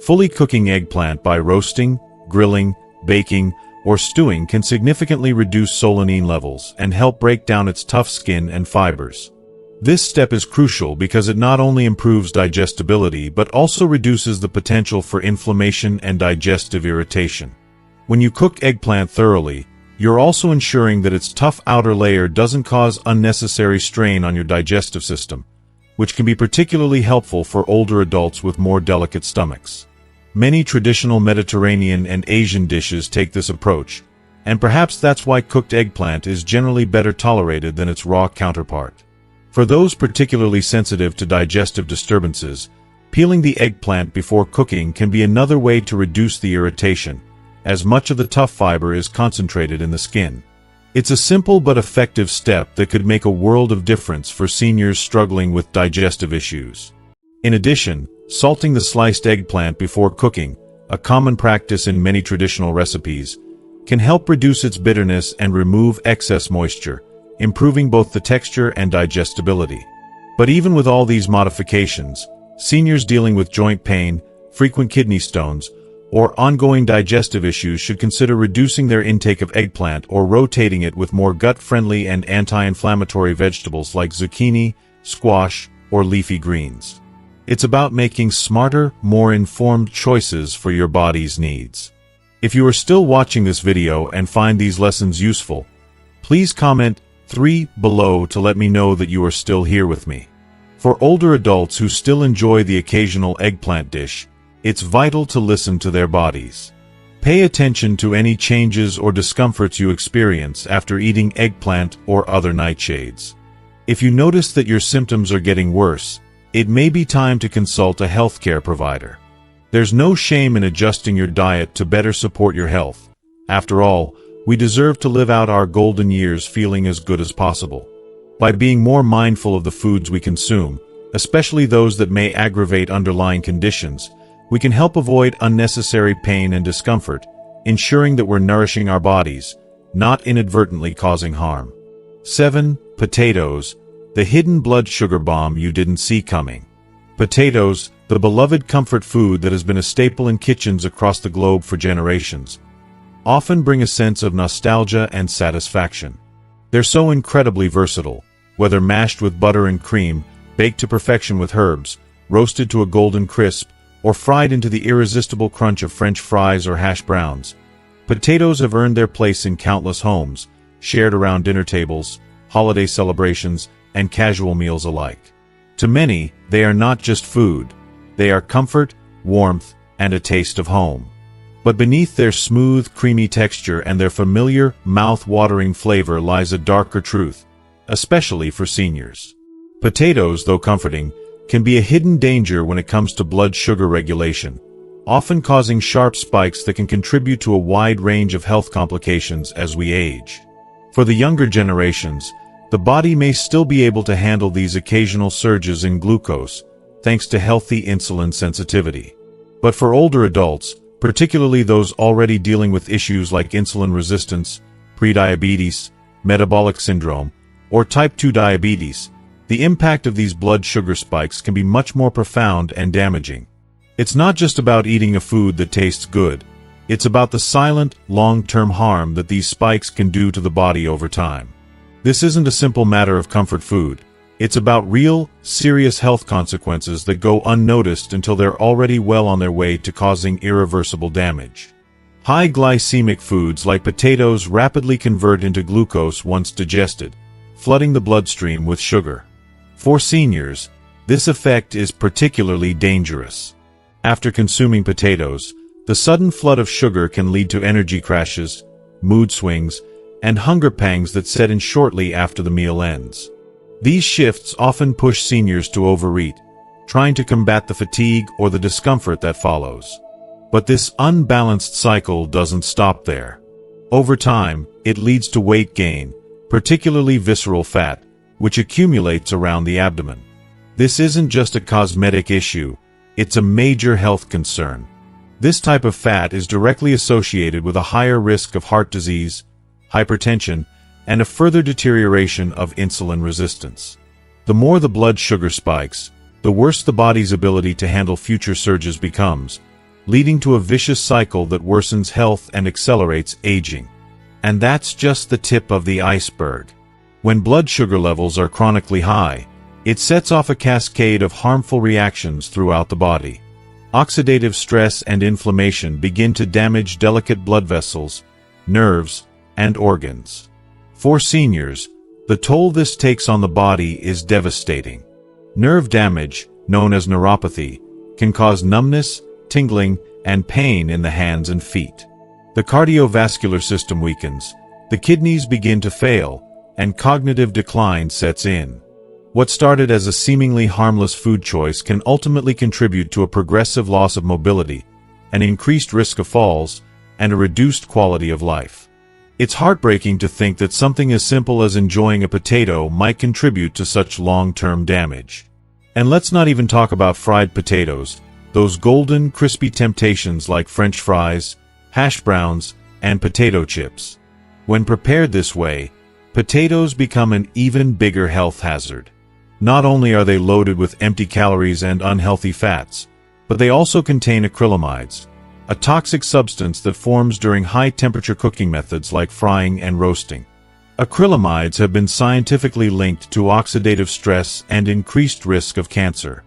Fully cooking eggplant by roasting, grilling, baking, or stewing can significantly reduce solanine levels and help break down its tough skin and fibers. This step is crucial because it not only improves digestibility but also reduces the potential for inflammation and digestive irritation. When you cook eggplant thoroughly, you're also ensuring that its tough outer layer doesn't cause unnecessary strain on your digestive system, which can be particularly helpful for older adults with more delicate stomachs. Many traditional Mediterranean and Asian dishes take this approach, and perhaps that's why cooked eggplant is generally better tolerated than its raw counterpart. For those particularly sensitive to digestive disturbances, peeling the eggplant before cooking can be another way to reduce the irritation, as much of the tough fiber is concentrated in the skin. It's a simple but effective step that could make a world of difference for seniors struggling with digestive issues. In addition, salting the sliced eggplant before cooking, a common practice in many traditional recipes, can help reduce its bitterness and remove excess moisture, improving both the texture and digestibility. But even with all these modifications, seniors dealing with joint pain, frequent kidney stones, or ongoing digestive issues should consider reducing their intake of eggplant or rotating it with more gut-friendly and anti-inflammatory vegetables like zucchini, squash, or leafy greens. It's about making smarter, more informed choices for your body's needs. If you are still watching this video and find these lessons useful, please comment 3 below to let me know that you are still here with me. For older adults who still enjoy the occasional eggplant dish, it's vital to listen to their bodies. Pay attention to any changes or discomforts you experience after eating eggplant or other nightshades. If you notice that your symptoms are getting worse, it may be time to consult a healthcare provider. There's no shame in adjusting your diet to better support your health. After all, we deserve to live out our golden years feeling as good as possible. By being more mindful of the foods we consume, especially those that may aggravate underlying conditions, we can help avoid unnecessary pain and discomfort, ensuring that we're nourishing our bodies, not inadvertently causing harm. 7. Potatoes, the hidden blood sugar bomb you didn't see coming. Potatoes, the beloved comfort food that has been a staple in kitchens across the globe for generations, often bring a sense of nostalgia and satisfaction. They're so incredibly versatile, whether mashed with butter and cream, baked to perfection with herbs, roasted to a golden crisp, or fried into the irresistible crunch of French fries or hash browns. Potatoes have earned their place in countless homes, shared around dinner tables, holiday celebrations, and casual meals alike. To many, they are not just food. They are comfort, warmth, and a taste of home. But beneath their smooth, creamy texture and their familiar, mouth-watering flavor lies a darker truth, especially for seniors. Potatoes, though comforting, can be a hidden danger when it comes to blood sugar regulation, often causing sharp spikes that can contribute to a wide range of health complications as we age. For the younger generations, the body may still be able to handle these occasional surges in glucose, thanks to healthy insulin sensitivity. But for older adults, particularly those already dealing with issues like insulin resistance, prediabetes, metabolic syndrome, or type 2 diabetes, the impact of these blood sugar spikes can be much more profound and damaging. It's not just about eating a food that tastes good. It's about the silent, long-term harm that these spikes can do to the body over time. This isn't a simple matter of comfort food. It's about real, serious health consequences that go unnoticed until they're already well on their way to causing irreversible damage. High glycemic foods like potatoes rapidly convert into glucose once digested, flooding the bloodstream with sugar. For seniors, this effect is particularly dangerous. After consuming potatoes, the sudden flood of sugar can lead to energy crashes, mood swings, and hunger pangs that set in shortly after the meal ends. These shifts often push seniors to overeat, trying to combat the fatigue or the discomfort that follows. But this unbalanced cycle doesn't stop there. Over time, it leads to weight gain, particularly visceral fat, which accumulates around the abdomen. This isn't just a cosmetic issue, it's a major health concern. This type of fat is directly associated with a higher risk of heart disease, hypertension, and a further deterioration of insulin resistance. The more the blood sugar spikes, the worse the body's ability to handle future surges becomes, leading to a vicious cycle that worsens health and accelerates aging. And that's just the tip of the iceberg. When blood sugar levels are chronically high, it sets off a cascade of harmful reactions throughout the body. Oxidative stress and inflammation begin to damage delicate blood vessels, nerves, and organs. For seniors, the toll this takes on the body is devastating. Nerve damage, known as neuropathy, can cause numbness, tingling, and pain in the hands and feet. The cardiovascular system weakens, the kidneys begin to fail, and cognitive decline sets in. What started as a seemingly harmless food choice can ultimately contribute to a progressive loss of mobility, an increased risk of falls, and a reduced quality of life. It's heartbreaking to think that something as simple as enjoying a potato might contribute to such long-term damage. And let's not even talk about fried potatoes, those golden, crispy temptations like French fries, hash browns, and potato chips. When prepared this way, potatoes become an even bigger health hazard. Not only are they loaded with empty calories and unhealthy fats, but they also contain acrylamides, a toxic substance that forms during high-temperature cooking methods like frying and roasting. Acrylamides have been scientifically linked to oxidative stress and increased risk of cancer.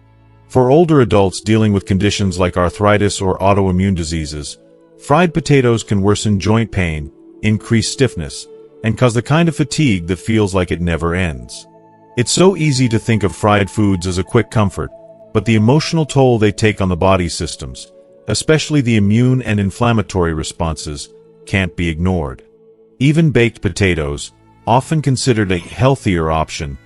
For older adults dealing with conditions like arthritis or autoimmune diseases, fried potatoes can worsen joint pain, increase stiffness, and cause the kind of fatigue that feels like it never ends. It's so easy to think of fried foods as a quick comfort, but the emotional toll they take on the body systems, especially the immune and inflammatory responses, can't be ignored. Even baked potatoes, often considered a healthier option,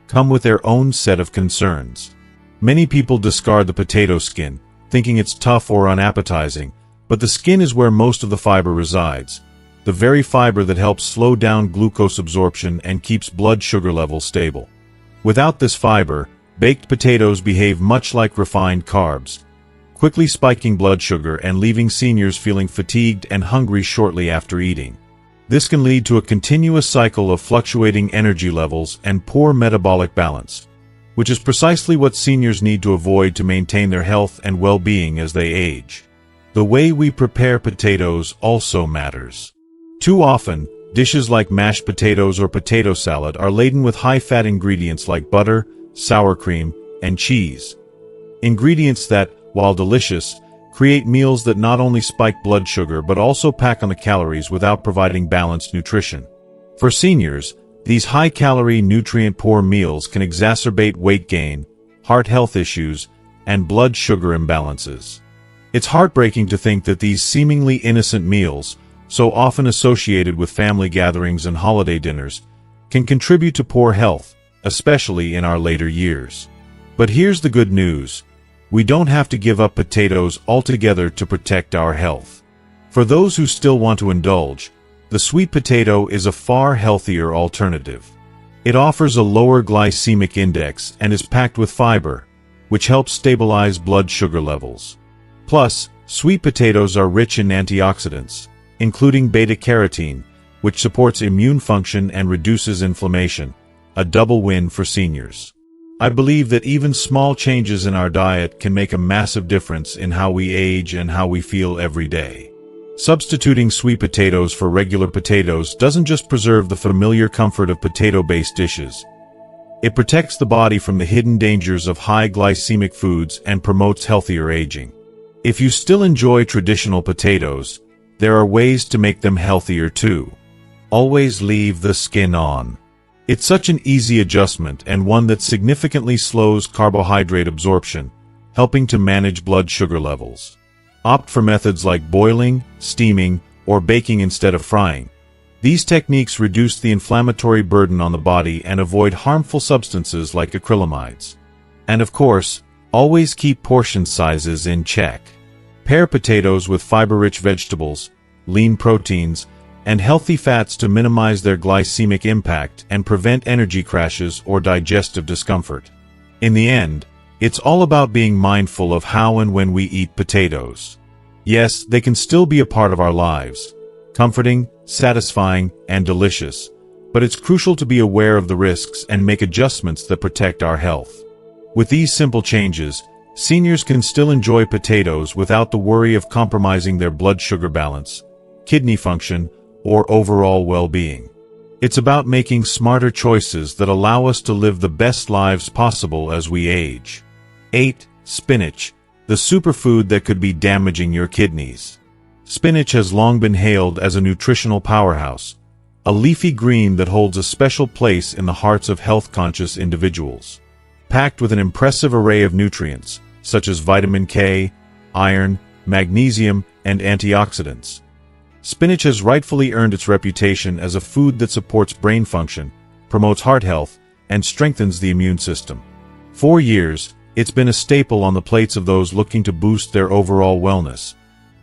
come with their own set of concerns. Many people discard the potato skin, thinking it's tough or unappetizing, but the skin is where most of the fiber resides, the very fiber that helps slow down glucose absorption and keeps blood sugar levels stable. Without this fiber, baked potatoes behave much like refined carbs, quickly spiking blood sugar and leaving seniors feeling fatigued and hungry shortly after eating. This can lead to a continuous cycle of fluctuating energy levels and poor metabolic balance, which is precisely what seniors need to avoid to maintain their health and well-being as they age. The way we prepare potatoes also matters. Too often, dishes like mashed potatoes or potato salad are laden with high-fat ingredients like butter, sour cream, and cheese. Ingredients that, while delicious, create meals that not only spike blood sugar but also pack on the calories without providing balanced nutrition. For seniors, these high-calorie, nutrient-poor meals can exacerbate weight gain, heart health issues, and blood sugar imbalances. It's heartbreaking to think that these seemingly innocent meals, so often associated with family gatherings and holiday dinners, can contribute to poor health, especially in our later years. But here's the good news. We don't have to give up potatoes altogether to protect our health. For those who still want to indulge, the sweet potato is a far healthier alternative. It offers a lower glycemic index and is packed with fiber, which helps stabilize blood sugar levels. Plus, sweet potatoes are rich in antioxidants, including beta-carotene, which supports immune function and reduces inflammation, a double win for seniors. I believe that even small changes in our diet can make a massive difference in how we age and how we feel every day. Substituting sweet potatoes for regular potatoes doesn't just preserve the familiar comfort of potato-based dishes. It protects the body from the hidden dangers of high glycemic foods and promotes healthier aging. If you still enjoy traditional potatoes, there are ways to make them healthier too. Always leave the skin on. It's such an easy adjustment and one that significantly slows carbohydrate absorption, helping to manage blood sugar levels. Opt for methods like boiling, steaming, or baking instead of frying. These techniques reduce the inflammatory burden on the body and avoid harmful substances like acrylamides. And of course, always keep portion sizes in check. Pair potatoes with fiber-rich vegetables, lean proteins, and healthy fats to minimize their glycemic impact and prevent energy crashes or digestive discomfort. In the end, it's all about being mindful of how and when we eat potatoes. Yes, they can still be a part of our lives, comforting, satisfying, and delicious, but it's crucial to be aware of the risks and make adjustments that protect our health. With these simple changes, seniors can still enjoy potatoes without the worry of compromising their blood sugar balance, kidney function, or overall well-being. It's about making smarter choices that allow us to live the best lives possible as we age. 8. Spinach, the superfood that could be damaging your kidneys. Spinach has long been hailed as a nutritional powerhouse, a leafy green that holds a special place in the hearts of health-conscious individuals. Packed with an impressive array of nutrients, such as vitamin K, iron, magnesium, and antioxidants, spinach has rightfully earned its reputation as a food that supports brain function, promotes heart health, and strengthens the immune system. For years, it's been a staple on the plates of those looking to boost their overall wellness,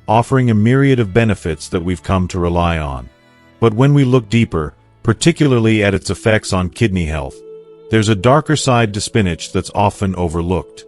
offering a myriad of benefits that we've come to rely on. But when we look deeper, particularly at its effects on kidney health, there's a darker side to spinach that's often overlooked.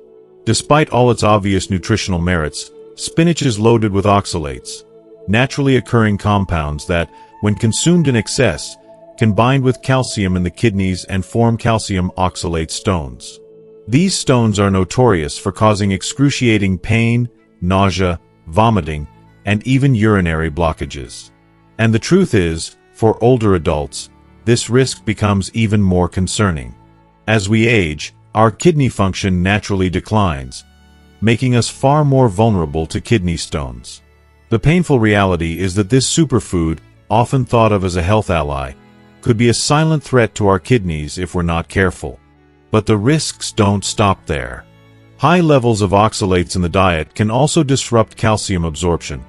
Despite all its obvious nutritional merits, spinach is loaded with oxalates, naturally occurring compounds that, when consumed in excess, can bind with calcium in the kidneys and form calcium oxalate stones. These stones are notorious for causing excruciating pain, nausea, vomiting, and even urinary blockages. And the truth is, for older adults, this risk becomes even more concerning. As we age, our kidney function naturally declines, making us far more vulnerable to kidney stones. The painful reality is that this superfood, often thought of as a health ally, could be a silent threat to our kidneys if we're not careful. But the risks don't stop there. High levels of oxalates in the diet can also disrupt calcium absorption,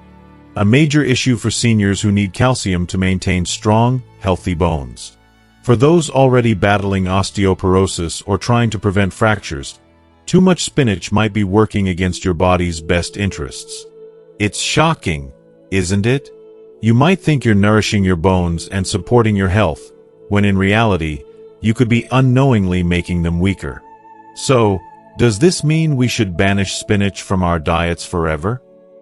a major issue for seniors who need calcium to maintain strong, healthy bones. For those already battling osteoporosis or trying to prevent fractures, too much spinach might be working against your body's best interests. It's shocking, isn't it? You might think you're nourishing your bones and supporting your health, when in reality, you could be unknowingly making them weaker. So, Does this mean we should banish spinach from our diets forever?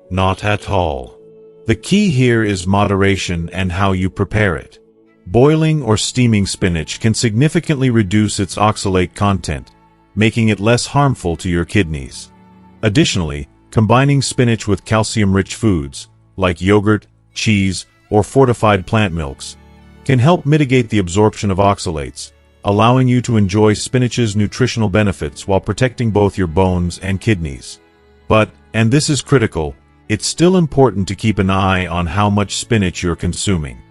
Not at all. The key here is moderation and how you prepare it. Boiling or steaming spinach can significantly reduce its oxalate content, making it less harmful to your kidneys. Additionally, combining spinach with calcium-rich foods, like yogurt, cheese, or fortified plant milks, can help mitigate the absorption of oxalates, allowing you to enjoy spinach's nutritional benefits while protecting both your bones and kidneys. But, and this is critical, it's still important to keep an eye on how much spinach you're consuming.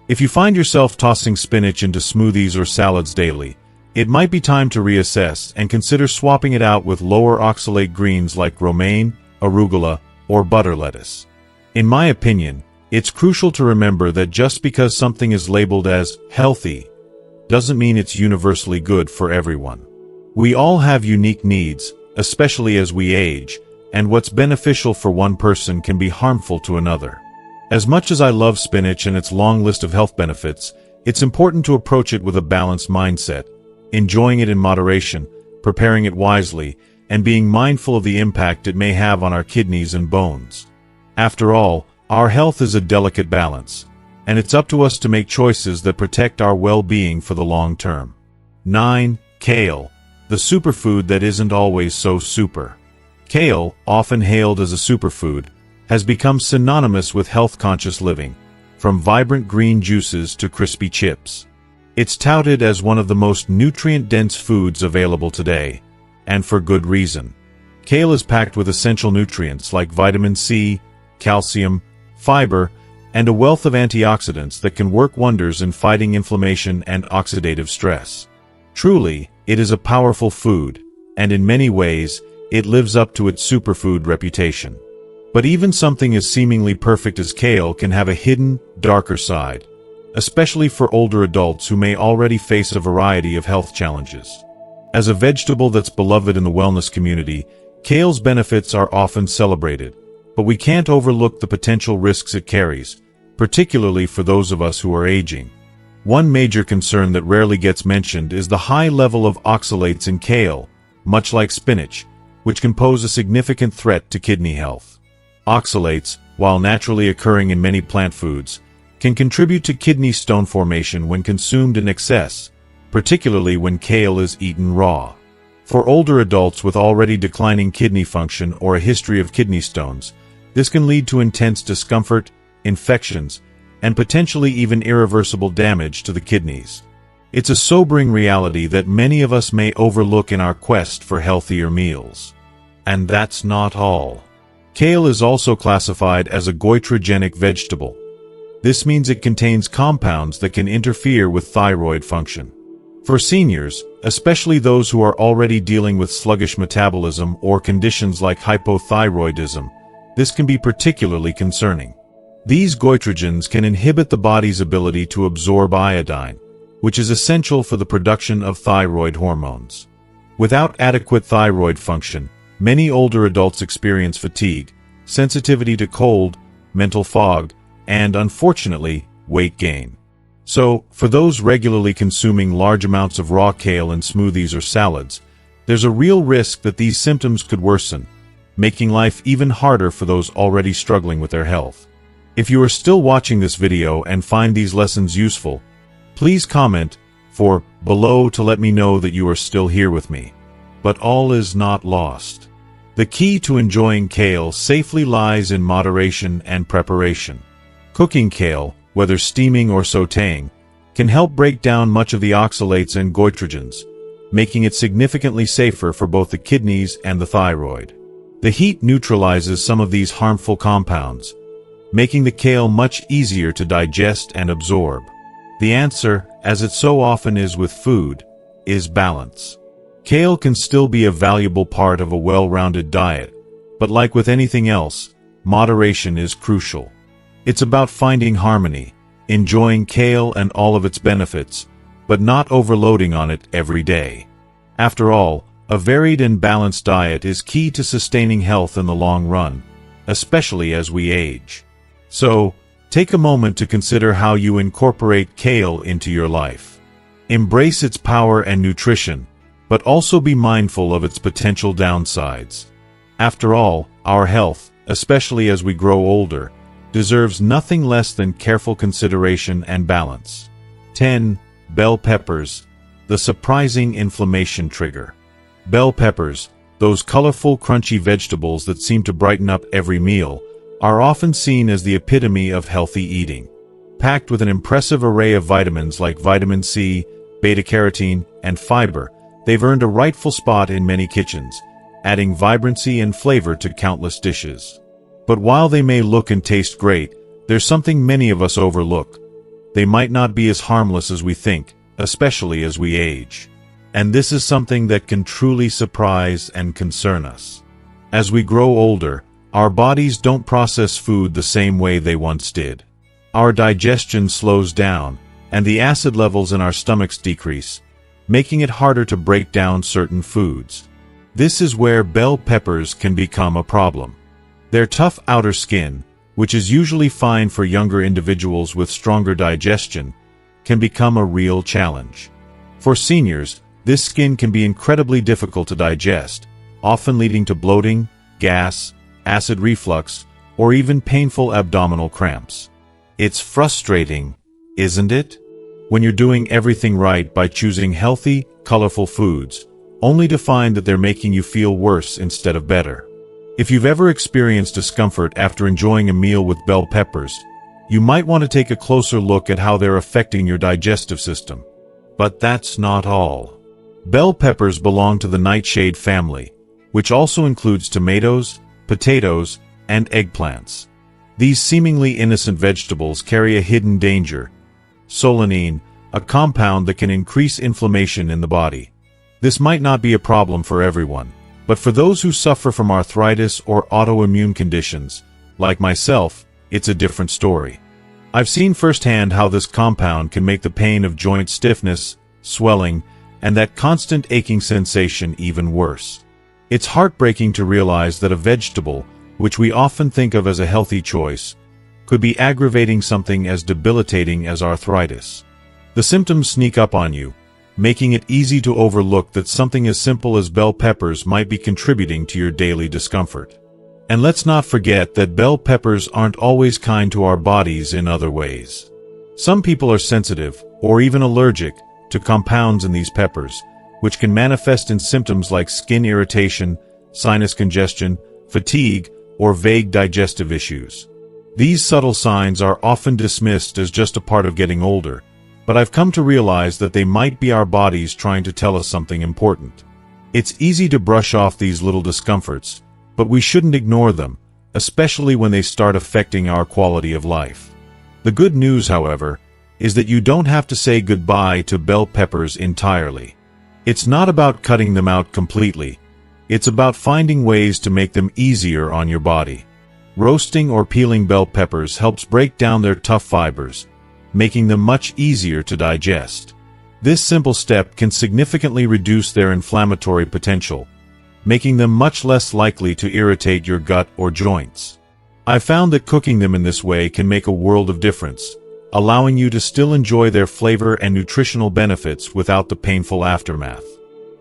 If you find yourself tossing spinach into smoothies or salads daily, it might be time to reassess and consider swapping it out with lower oxalate greens like romaine, arugula, or butter lettuce. In my opinion, it's crucial to remember that just because something is labeled as healthy doesn't mean it's universally good for everyone. We all have unique needs, especially as we age, and what's beneficial for one person can be harmful to another. As much as I love spinach and its long list of health benefits, it's important to approach it with a balanced mindset, enjoying it in moderation, preparing it wisely, and being mindful of the impact it may have on our kidneys and bones. After all, our health is a delicate balance, and it's up to us to make choices that protect our well-being for the long term. 9. Kale, the superfood that isn't always so super. Kale, often hailed as a superfood, has become synonymous with health-conscious living, from vibrant green juices to crispy chips. It's touted as one of the most nutrient-dense foods available today, and for good reason. Kale is packed with essential nutrients like vitamin C, calcium, fiber, and a wealth of antioxidants that can work wonders in fighting inflammation and oxidative stress. Truly, it is a powerful food, and in many ways, it lives up to its superfood reputation. But even something as seemingly perfect as kale can have a hidden, darker side, especially for older adults who may already face a variety of health challenges. As a vegetable that's beloved in the wellness community, kale's benefits are often celebrated, but we can't overlook the potential risks it carries, particularly for those of us who are aging. One major concern that rarely gets mentioned is the high level of oxalates in kale, much like spinach, which can pose a significant threat to kidney health. Oxalates, while naturally occurring in many plant foods, can contribute to kidney stone formation when consumed in excess, particularly when kale is eaten raw. For older adults with already declining kidney function or a history of kidney stones, this can lead to intense discomfort, infections, and potentially even irreversible damage to the kidneys. It's a sobering reality that many of us may overlook in our quest for healthier meals. And that's not all. Kale is also classified as a goitrogenic vegetable. This means it contains compounds that can interfere with thyroid function. For seniors, especially those who are already dealing with sluggish metabolism or conditions like hypothyroidism, this can be particularly concerning. These goitrogens can inhibit the body's ability to absorb iodine, which is essential for the production of thyroid hormones. Without adequate thyroid function, many older adults experience fatigue, sensitivity to cold, mental fog, and, unfortunately, weight gain. So, for those regularly consuming large amounts of raw kale in smoothies or salads, there's a real risk that these symptoms could worsen, making life even harder for those already struggling with their health. If you are still watching this video and find these lessons useful, please comment below to let me know that you are still here with me. But all is not lost. The key to enjoying kale safely lies in moderation and preparation. Cooking kale, whether steaming or sautéing, can help break down much of the oxalates and goitrogens, making it significantly safer for both the kidneys and the thyroid. The heat neutralizes some of these harmful compounds, making the kale much easier to digest and absorb. The answer, as it so often is with food, is balance. Kale can still be a valuable part of a well-rounded diet, but like with anything else, moderation is crucial. It's about finding harmony, enjoying kale and all of its benefits, but not overloading on it every day. After all, a varied and balanced diet is key to sustaining health in the long run, especially as we age. So, take a moment to consider how you incorporate kale into your life. Embrace its power and nutrition, but also be mindful of its potential downsides. After all, our health, especially as we grow older, deserves nothing less than careful consideration and balance. 10. Bell peppers, the surprising inflammation trigger. Bell peppers, those colorful, crunchy vegetables that seem to brighten up every meal, are often seen as the epitome of healthy eating. Packed with an impressive array of vitamins like vitamin C, beta-carotene, and fiber, they've earned a rightful spot in many kitchens, adding vibrancy and flavor to countless dishes. But while they may look and taste great, there's something many of us overlook. They might not be as harmless as we think, especially as we age. And this is something that can truly surprise and concern us. As we grow older, our bodies don't process food the same way they once did. Our digestion slows down, and the acid levels in our stomachs decrease, making it harder to break down certain foods. This is where bell peppers can become a problem. Their tough outer skin, which is usually fine for younger individuals with stronger digestion, can become a real challenge. For seniors, this skin can be incredibly difficult to digest, often leading to bloating, gas, acid reflux, or even painful abdominal cramps. It's frustrating, isn't it? When you're doing everything right by choosing healthy, colorful foods, only to find that they're making you feel worse instead of better. If you've ever experienced discomfort after enjoying a meal with bell peppers, you might want to take a closer look at how they're affecting your digestive system. But that's not all. Bell peppers belong to the nightshade family, which also includes tomatoes, potatoes, and eggplants. These seemingly innocent vegetables carry a hidden danger: solanine, a compound that can increase inflammation in the body. This might not be a problem for everyone, but for those who suffer from arthritis or autoimmune conditions, like myself, it's a different story. I've seen firsthand how this compound can make the pain of joint stiffness, swelling, and that constant aching sensation even worse. It's heartbreaking to realize that a vegetable, which we often think of as a healthy choice, could be aggravating something as debilitating as arthritis. The symptoms sneak up on you, making it easy to overlook that something as simple as bell peppers might be contributing to your daily discomfort. And let's not forget that bell peppers aren't always kind to our bodies in other ways. Some people are sensitive, or even allergic, to compounds in these peppers, which can manifest in symptoms like skin irritation, sinus congestion, fatigue, or vague digestive issues. These subtle signs are often dismissed as just a part of getting older, but I've come to realize that they might be our bodies trying to tell us something important. It's easy to brush off these little discomforts, but we shouldn't ignore them, especially when they start affecting our quality of life. The good news, however, is that you don't have to say goodbye to bell peppers entirely. It's not about cutting them out completely. It's about finding ways to make them easier on your body. Roasting or peeling bell peppers helps break down their tough fibers, making them much easier to digest. This simple step can significantly reduce their inflammatory potential, making them much less likely to irritate your gut or joints. I've found that cooking them in this way can make a world of difference, allowing you to still enjoy their flavor and nutritional benefits without the painful aftermath.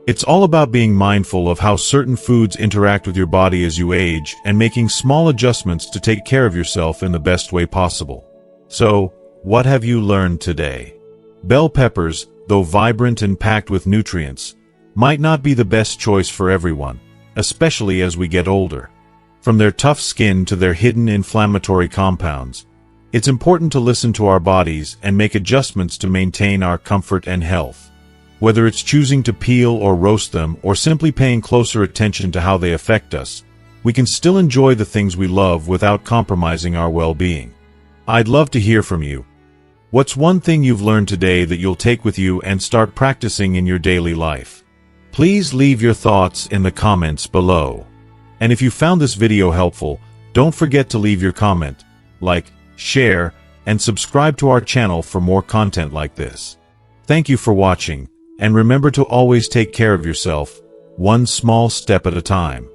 It's all about being mindful of how certain foods interact with your body as you age and making small adjustments to take care of yourself in the best way possible. So, what have you learned today? Bell peppers, though vibrant and packed with nutrients, might not be the best choice for everyone, especially as we get older. From their tough skin to their hidden inflammatory compounds, it's important to listen to our bodies and make adjustments to maintain our comfort and health. Whether it's choosing to peel or roast them or simply paying closer attention to how they affect us, we can still enjoy the things we love without compromising our well-being. I'd love to hear from you. What's one thing you've learned today that you'll take with you and start practicing in your daily life? Please leave your thoughts in the comments below. And if you found this video helpful, don't forget to leave your comment, like, share, and subscribe to our channel for more content like this. Thank you for watching, and remember to always take care of yourself, one small step at a time.